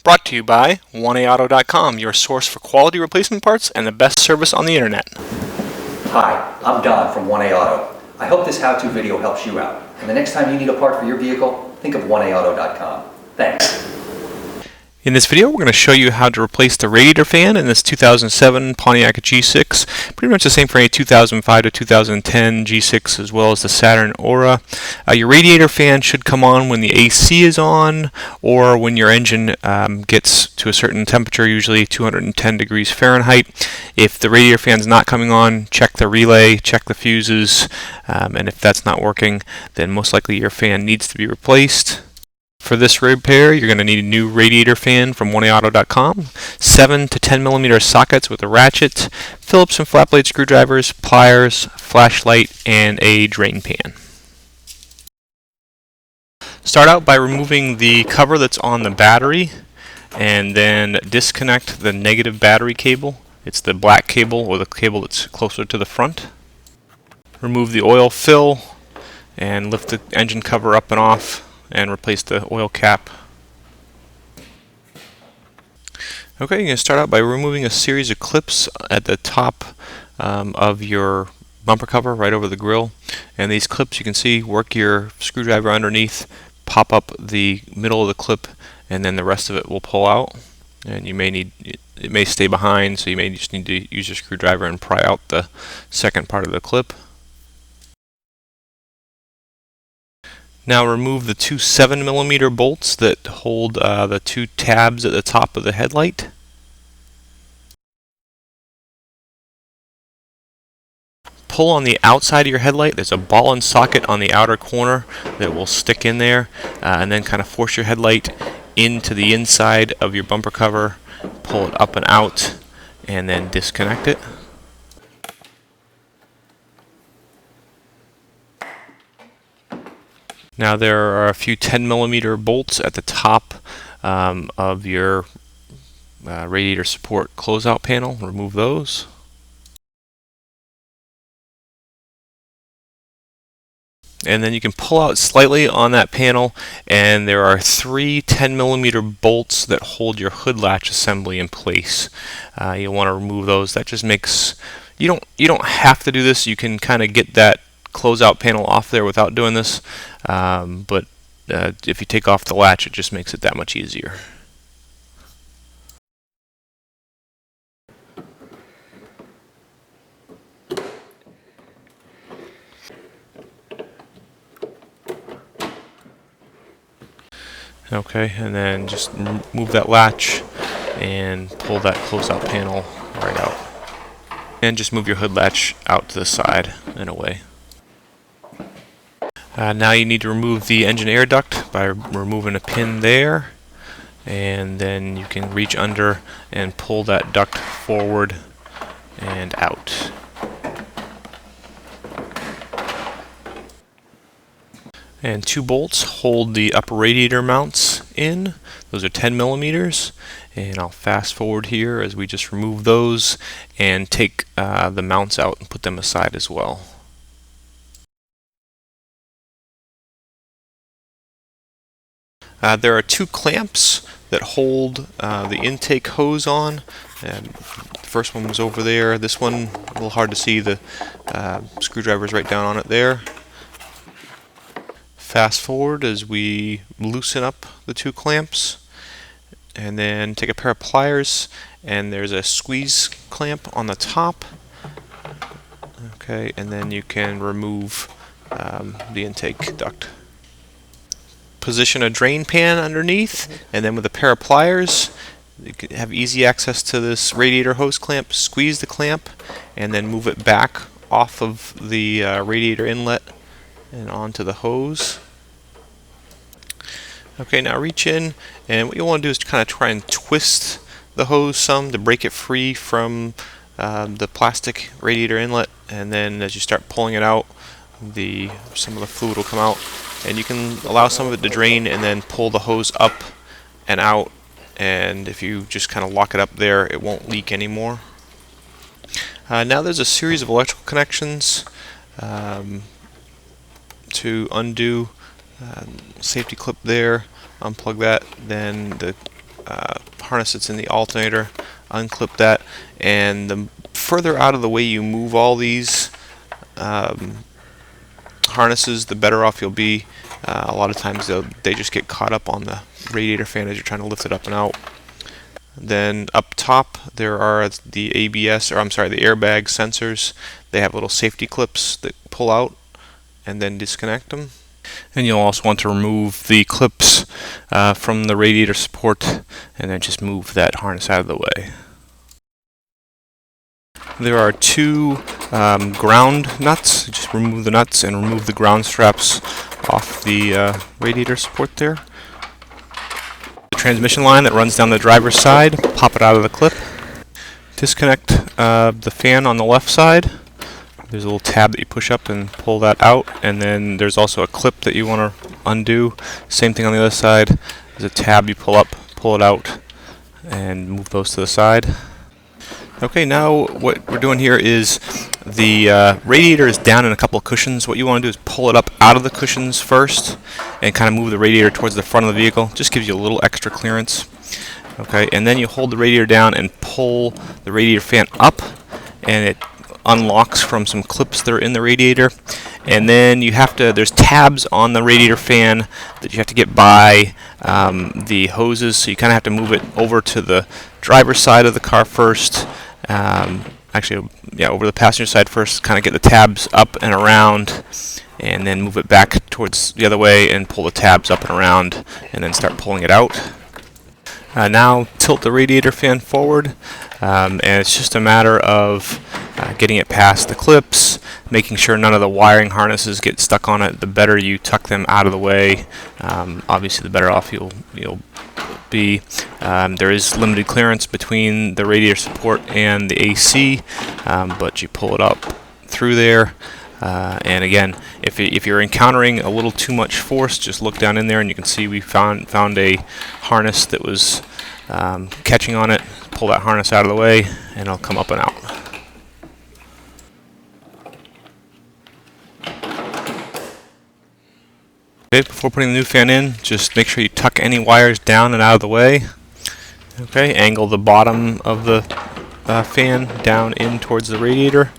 Brought to you by 1AAuto.com, your source for quality replacement parts and the best service on the internet. Hi, I'm Don from 1A Auto. I hope this how-to video helps you out. And the next time you need a part for your vehicle, think of 1AAuto.com. Thanks. In this video, we're going to show you how to replace the radiator fan in this 2007 Pontiac G6. Pretty much the same for any 2005 to 2010 G6 as well as the Saturn Aura. Your radiator fan should come on when the AC is on or when your engine gets to a certain temperature, usually 210 degrees Fahrenheit. If the radiator fan is not coming on, check the relay, check the fuses, and if that's not working, then most likely your fan needs to be replaced. For this repair, you're going to need a new radiator fan from 1AAuto.com, 7 to 10 millimeter sockets with a ratchet, Phillips and flat blade screwdrivers, pliers, flashlight, and a drain pan. Start out by removing the cover that's on the battery, and then disconnect the negative battery cable. It's the black cable or the cable that's closer to the front. Remove the oil fill and lift the engine cover up and off and replace the oil cap. Okay, you're going to start out by removing a series of clips at the top of your bumper cover right over the grill. And these clips, you can see, work your screwdriver underneath, pop up the middle of the clip, and then the rest of it will pull out. And you may need, it may stay behind, so you may just need to use your screwdriver and pry out the second part of the clip. Now remove the two 7 millimeter bolts that hold the two tabs at the top of the headlight. Pull on the outside of your headlight. There's a ball and socket on the outer corner that will stick in there, and then kind of force your headlight into the inside of your bumper cover. Pull it up and out, and then disconnect it. Now there are a few 10 millimeter bolts at the top of your radiator support closeout panel. Remove those. And then you can pull out slightly on that panel, and there are three 10 millimeter bolts that hold your hood latch assembly in place. You'll want to remove those. That just makes, you don't have to do this. You can kind of get that closeout panel off there without doing this, but if you take off the latch, it just makes it that much easier. Okay, and then just move that latch and pull that closeout panel right out. And just move your hood latch out to the side and away. Now you need to remove the engine air duct by removing a pin there, and then you can reach under and pull that duct forward and out. And two bolts hold the upper radiator mounts in. Those are 10 millimeters, and I'll fast forward here as we just remove those and take the mounts out and put them aside as well. There are two clamps that hold the intake hose on. The first one was over there. This one, a little hard to see, the screwdriver's right down on it there. Fast forward as we loosen up the two clamps, and then take a pair of pliers, and there's a squeeze clamp on the top. Okay, and then you can remove the intake duct. Position a drain pan underneath, and then with a pair of pliers, you can have easy access to this radiator hose clamp. Squeeze the clamp, and then move it back off of the radiator inlet and onto the hose. Okay, now reach in, and what you want to do is kind of try and twist the hose some to break it free from the plastic radiator inlet, and then as you start pulling it out, some of the fluid will come out, and you can allow some of it to drain and then pull the hose up and out, and if you just kind of lock it up there, it won't leak anymore. Now there's a series of electrical connections to undo. Safety clip there, unplug that, then the harness that's in the alternator, unclip that, and the further out of the way you move all these harnesses, the better off you'll be. A lot of times they just get caught up on the radiator fan as you're trying to lift it up and out. Then up top there are the ABS, or I'm sorry, the airbag sensors. They have little safety clips that pull out and then disconnect them. And you'll also want to remove the clips from the radiator support and then just move that harness out of the way. There are two ground nuts. Just remove the nuts and remove the ground straps off the radiator support there. The transmission line that runs down the driver's side, pop it out of the clip. Disconnect the fan on the left side. There's a little tab that you push up and pull that out, and then there's also a clip that you want to undo. Same thing on the other side. There's a tab you pull up, pull it out, and move those to the side. Okay, now what we're doing here is the radiator is down in a couple of cushions. What you want to do is pull it up out of the cushions first and kind of move the radiator towards the front of the vehicle. Just gives you a little extra clearance. Okay, and then you hold the radiator down and pull the radiator fan up, and it unlocks from some clips that are in the radiator. And then you have to, there's tabs on the radiator fan that you have to get by the hoses, so you kind of have to move it over to the driver's side of the car first. Actually, yeah, over the passenger side first, kind of get the tabs up and around, and then move it back towards the other way and pull the tabs up and around, and then start pulling it out. Now tilt the radiator fan forward, and it's just a matter of getting it past the clips, making sure none of the wiring harnesses get stuck on it. The better you tuck them out of the way, obviously the better off you'll be. There is limited clearance between the radiator support and the AC, but you pull it up through there. And again, if you're encountering a little too much force, just look down in there, and you can see we found a harness that was catching on it. Pull that harness out of the way, and it'll come up and out. Okay, before putting the new fan in, just make sure you tuck any wires down and out of the way. Okay, angle the bottom of the fan down in towards the radiator,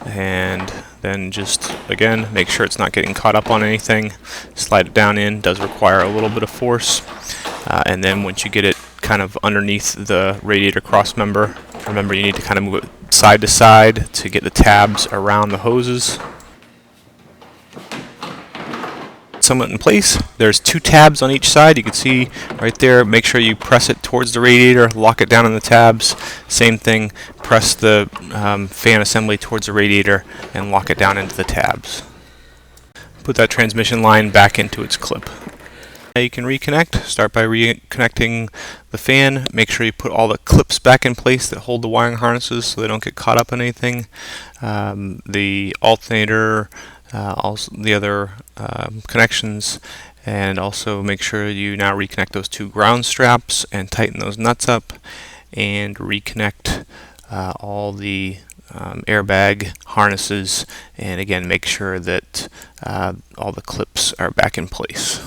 and then just again make sure it's not getting caught up on anything. Slide it down in. Does require a little bit of force, and then once you get it kind of underneath the radiator cross member, remember you need to kind of move it side to side to get the tabs around the hoses. Somewhat in place. There's two tabs on each side. You can see right there. Make sure you press it towards the radiator, lock it down in the tabs. Same thing, press the fan assembly towards the radiator and lock it down into the tabs. Put that transmission line back into its clip. Now you can reconnect. Start by reconnecting the fan. Make sure you put all the clips back in place that hold the wiring harnesses so they don't get caught up in anything. The alternator, also the other connections, and also make sure you now reconnect those two ground straps and tighten those nuts up, and reconnect all the airbag harnesses, and again make sure that all the clips are back in place.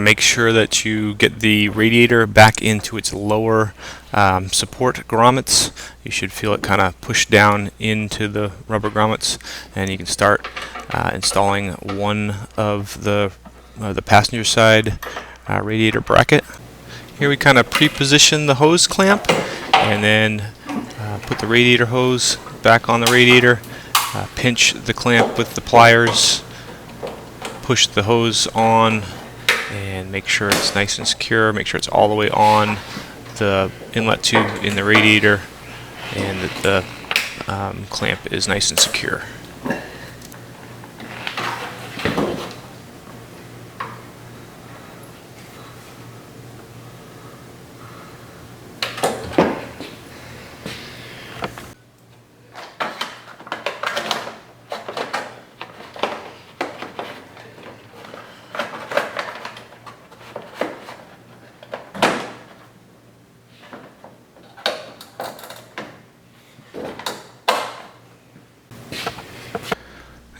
Make sure that you get the radiator back into its lower support grommets. You should feel it kind of push down into the rubber grommets, and you can start installing one of the passenger side radiator bracket. Here we kind of pre-position the hose clamp, and then put the radiator hose back on the radiator, pinch the clamp with the pliers, push the hose on, and make sure it's nice and secure. Make sure it's all the way on the inlet tube in the radiator, and that the clamp is nice and secure.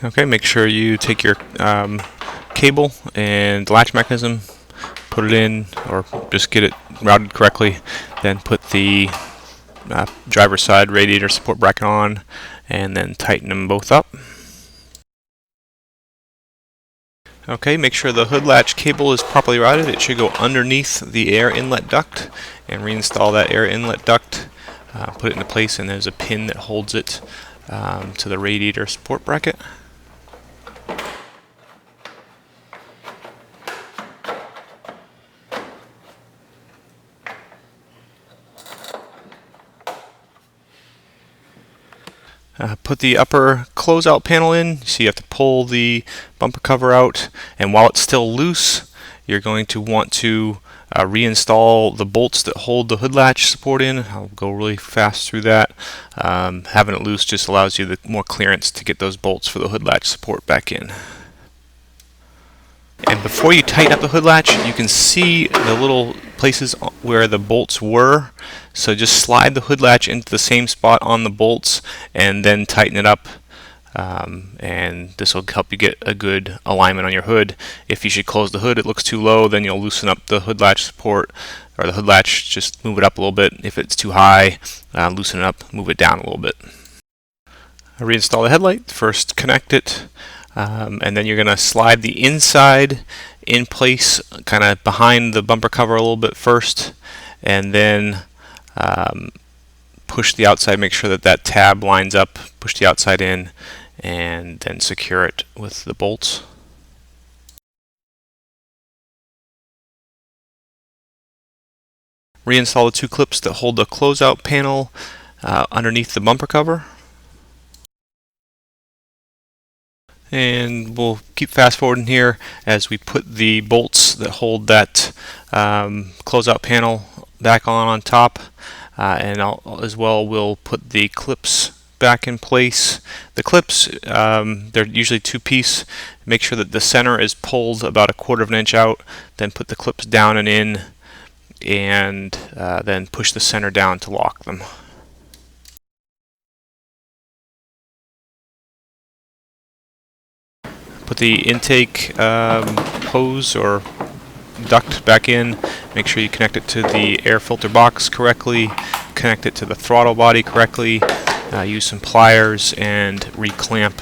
Okay, make sure you take your cable and latch mechanism, put it in, or just get it routed correctly, then put the driver's side radiator support bracket on, and then tighten them both up. Okay, make sure the hood latch cable is properly routed. It should go underneath the air inlet duct, and reinstall that air inlet duct. Put it into place, and there's a pin that holds it to the radiator support bracket. Put the upper closeout panel in, so you have to pull the bumper cover out, and while it's still loose, you're going to want to reinstall the bolts that hold the hood latch support in. I'll go really fast through that. Having it loose just allows you more clearance to get those bolts for the hood latch support back in. And before you tighten up the hood latch, you can see the little places where the bolts were. So just slide the hood latch into the same spot on the bolts and then tighten it up. And this will help you get a good alignment on your hood. If you should close the hood, it looks too low, then you'll loosen up the hood latch support, or the hood latch, just move it up a little bit. If it's too high, loosen it up, move it down a little bit. Reinstall the headlight. First connect it. And then you're going to slide the inside in place, kind of behind the bumper cover a little bit first, and then push the outside, make sure that that tab lines up, push the outside in, and then secure it with the bolts. Reinstall the two clips that hold the closeout panel underneath the bumper cover. And we'll keep fast forwarding here as we put the bolts that hold that closeout panel back on top, and as well we'll put the clips back in place. The clips, they're usually two-piece. Make sure that the center is pulled about 1/4 of an inch out, then put the clips down and in, and then push the center down to lock them. Put the intake hose or duct back in. Make sure you connect it to the air filter box correctly. Connect it to the throttle body correctly. Use some pliers and reclamp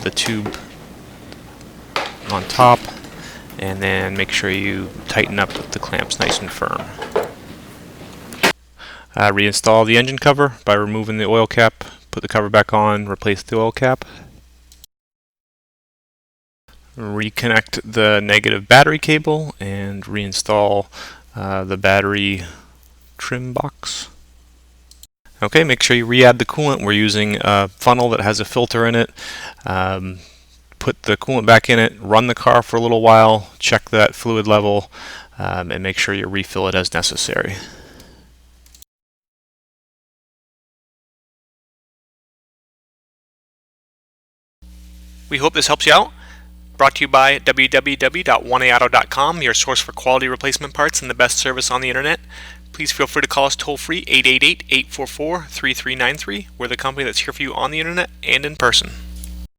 the tube on top. And then make sure you tighten up the clamps nice and firm. Reinstall the engine cover by removing the oil cap. Put the cover back on, replace the oil cap. Reconnect the negative battery cable and reinstall the battery trim box. Okay, make sure you re-add the coolant. We're using a funnel that has a filter in it. Put the coolant back in it, run the car for a little while, check that fluid level, and make sure you refill it as necessary. We hope this helps you out. Brought to you by www.oneaauto.com, your source for quality replacement parts and the best service on the internet. Please feel free to call us toll-free 888-844-3393. We're the company that's here for you on the internet and in person.